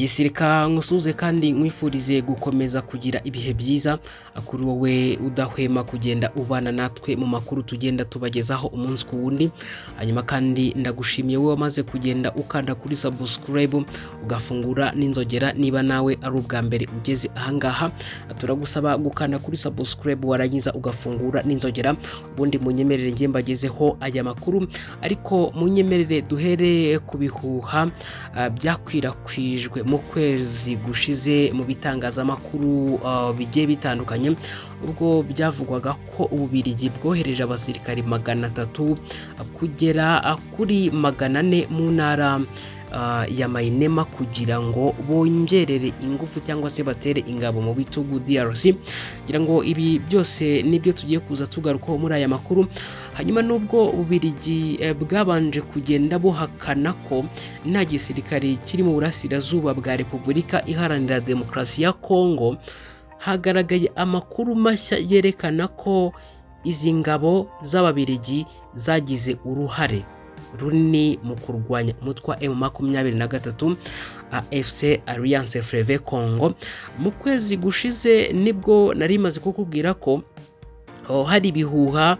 Yesirika ngusuze kandi nkwifurize gukomeza kugira ibihe byiza kuri wowe udahwema kugenda ubana natwe mu makuru tugenda tubagezaho umunsi ku wundi. Hanyuma kandi ndagushimiye wowe wamaze kugenda ukanda kuri subscribe ugafungura n'inzogera niba nawe ari ubwa mbere ugeze ahangaha. Turagusaba gukanda kuri subscribe warangiza ugafungura n'inzogera ubundi munyemerere ngiye mbagezeho aya makuru, ariko munyemerere duhere ku bihuha byakwirakwijwe mu kwezi gushize mu bitangazamakuru bigiye bitandukanye, ubwo byavugwaga ko Ububiligi bwohereje abasirikari 300 kugera kuri 400 mu ntara ya Mainema kugira ngo bongerere ingufu cyangwa se batere ingabo mu bitugu DRC. Ngira ngo ibi byose nibyo tugiye kuza tugarukaho muri aya makuru. Hanyuma nubwo Ububiligi bwabanje kugenda buhakana ko nta gisirikare kiri mu burasirazuba bwa Repubulika Iharanira Demokarasi ya Kongo, hagaragaye amakuru mashya yerekana ko izi ngabo z'Ababiligi zagize uruhare runini mu kurwanya umutwe wa M23 AFC Alliance Fleuve Congo. Mu kwezi gushize nibwo nari maze kukubwira ko hari ibihuha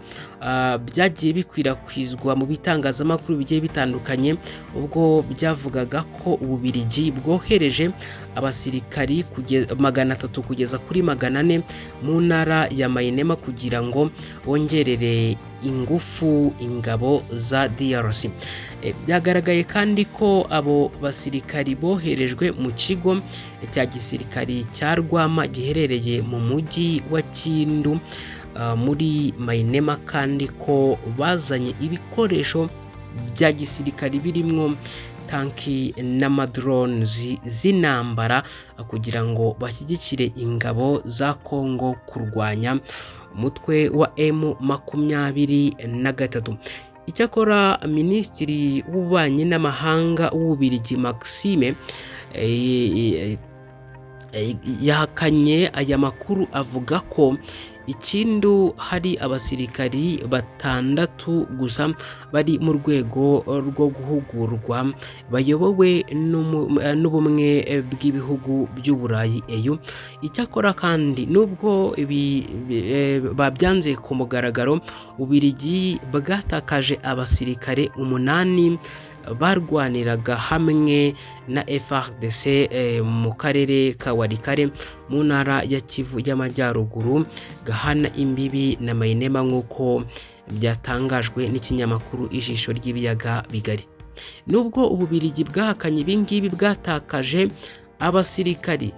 byagiye bikwirakwizwa mu bitangazamakuru bigiye bitandukanye, ubwo byavugaga ko Ububiligi bwohereje abasirikari 300 kugeza kuri 400 mu ntara ya Mainema kugira ngo bongerere ingufu ingabo za DRC. Byagaragaye kandi ko abo basirikari boherejwe mu kigo cya gisirikari cya Rwama giherereye mu mujyi wa Kindu muri Mainema, kandi ko bazanye ibikoresho bya gisirikari birimo tanki n'amadrones z'intambara kugira ngo bashyigikire ingabo za Kongo kurwanya umutwe wa M23. Icyakora Minisitiri w'Ububanyi n'Amahanga w'Ububiligi Maxime yahakanye aya makuru, avuga ko Ikindu hari abasirikari 6 gusa bari mu rwego rwo guhugurwa bayobowe n'ubumwe bw'ibihugu by'Uburayi EU. Icyakora kandi nubwo babyanze ku mugaragaro, Ububiligi bwatakaje abasirikare 8 barwaniraga hamwe na FARDC mu karere ka Walikale mu ntara ya Kivu y'Amajyaruguru gahana imbibi na Mainema, nk'uko byatangajwe n'ikinyamakuru Ijisho ry'ibiyaga bigari. Nubwo Ububiligi bwahakanye ibingibi, bwatakaje abasirikari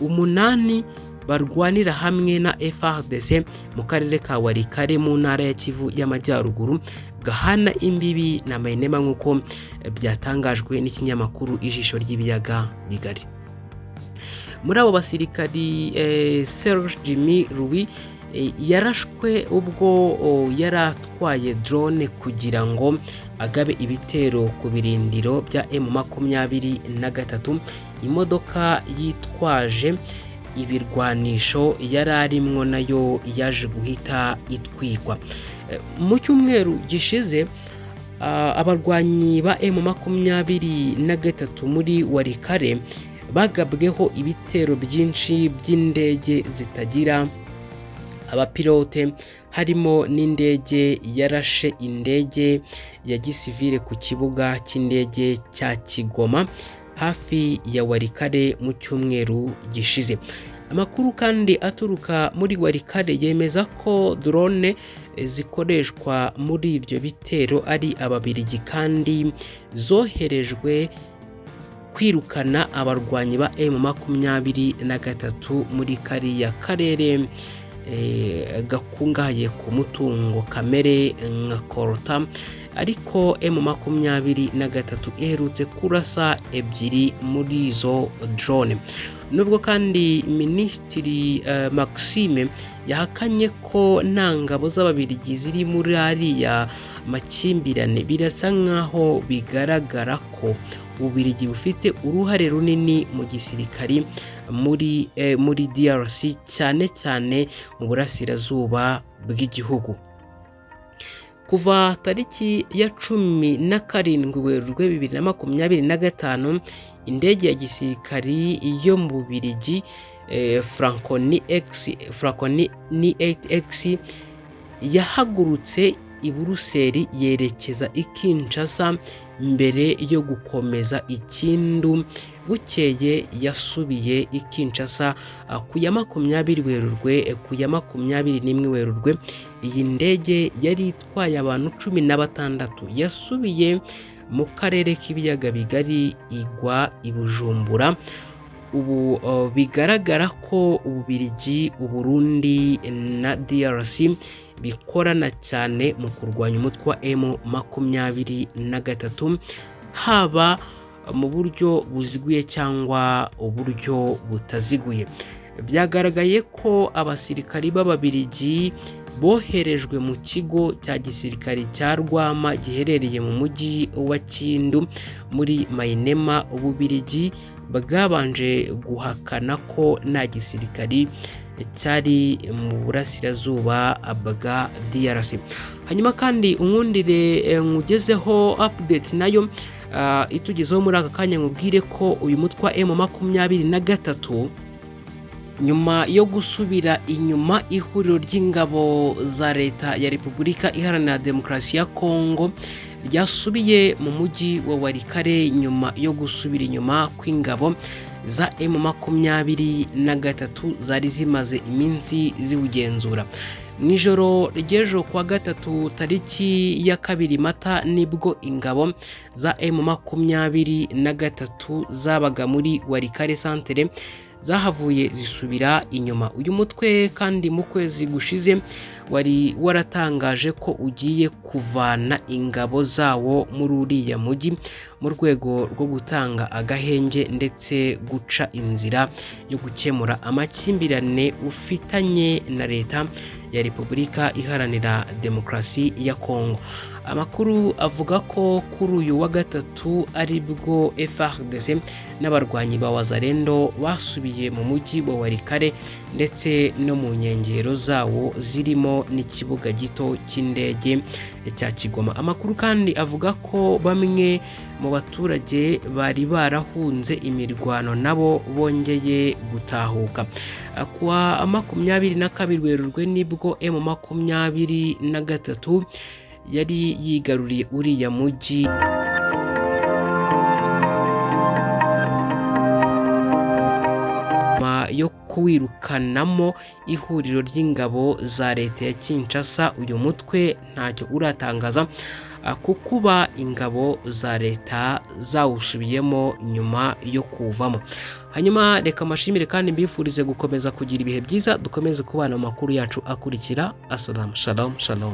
8 barwanira hamwe na FARDC mu karere ka Walikale mu ntara ya Kivu y'Amajyaruguru gahana imbibi na Mainema, nk'uko byatangajwe n'ikinyamakuru Ijisho ry'ibiyaga bigari. Muri abo basirikari Serge Jimmy Louis yarashwe ubwo yaratwaye drone kugira ngo agabe ibitero ku birindiro bya M23. Imodoka yitwaje ibirwanisho yari arimwo nayo yaje guhita itwikwa. Mu cyumweru gishize abarwanyi ba M23 muri Walikale bagabweho ibitero byinshi by'indege zitagira abapilote, harimo n'indege yarashe indege ya gisivile ku kibuga cy'indege cya Kigoma hafi ya Walikale mu cyumweru gishize. Amakuru kandi aturuka muri Walikale yemeza ko drone zikoreshwa muri ibyo bitero ari Ababiligi kandi zoherejwe kwirukana abarwanyi ba M23 muri kariya karere gakungahaye ku mutungo kamere nka Korota, ariko M23 iherutse kurasa 2 muri izo drone. Nubwo kandi Minisitiri Maxime yahakanye ko nta ngabo z'Ababiligi ziri muri ariya makimbirane, birasa nkaho bigaragara ko Ububiligi bufite uruhare runini mu gisirikari muri DRC, cyane cyane mu burasirazuba bw'igihugu. kuva tariki ya 17 Werurwe 2025 indege ya gisirikari yo mu Bubiligi Falcon 8X yahagurutse i Buruseli yerekeza i Kinshasa mbere yo gukomeza i Kindu. Bukeye yasubiye i Kinshasa ku ya 20 Werurwe ku ya 21 Werurwe. Iyi ndege yari itwaye abantu 16 yasubiye mu karere k'ibiyaga bigari igwa i Bujumbura. Ubu bigaragara ko Ububiligi, Uburundi na DRC bikorana cyane mu kurwanya umutwe wa M23 haba mu buryo buziguye cyangwa uburyo butaziguye. Byagaragaye ko abasirikari b'Ababiligi boherejwe mu kigo cya gisirikari cya Rwama giherereye mu mujyi wa Kindu muri Mainema. Ububiligi bwabanje guhakana ko nta gisirikari cyari mu burasirazuba bwa DRC. Hanyuma kandi unkundire nkugezeho update nayo itugezeho muri aka kanya, nkubwire ko uyu mutwe wa M23 nyuma yo gusubira inyuma ihuriro ry'ingabo za leta ya Repubulika Iharanira Demokarasi ya Kongo ryasubiye mu mujyi wa Walikale nyuma yo gusubira inyuma kw'ingabo za M23 zari zimaze iminsi ziwugenzura. Nijoro ry'ejo kwa gatatu tariki ya 2 Mata nibwo ingabo za M23 zabaga muri Walikale Centre zahavuye zisubira inyuma. Uyu mutwe kandi mu kwezi gushize wari waratangaje ko ugiye kuvana ingabo zawo muri uriya mujyi mu rwego rwo gutanga agahenge ndetse guca inzira yo gukemura amakimbirane ufitanye na leta ya Repubulika Iharanira Demokarasi ya Kongo. Amakuru avuga ko kuri uyu wa gatatu aribwo FARDC n'abarwanyi ba Wazalendo basubiye mu mujyi wa Walikale ndetse no mu nkengero zawo zirimo n'ikibuga gito cy'indege cya Kigoma. Amakuru kandi avuga ko bamwe mu baturage bari barahunze imirwano nabo bongeye gutahuka. Kuwa 22 Werurwe nibwo M23 yari yigaruriye uriya mujyi yo kuwirukanamo ihuriro ry'ingabo za leta ya Kinshasa. Uyu mutwe ntacyo uratangaza kukuba ingabo za leta zawusubiyemo nyuma yo kuvamo. Hanyuma reka mashimire kandi mbifurize gukomeza kugira ibihe byiza, dukomeze kubana mu makuru yacu akurikira. Assalamu shalom shalom.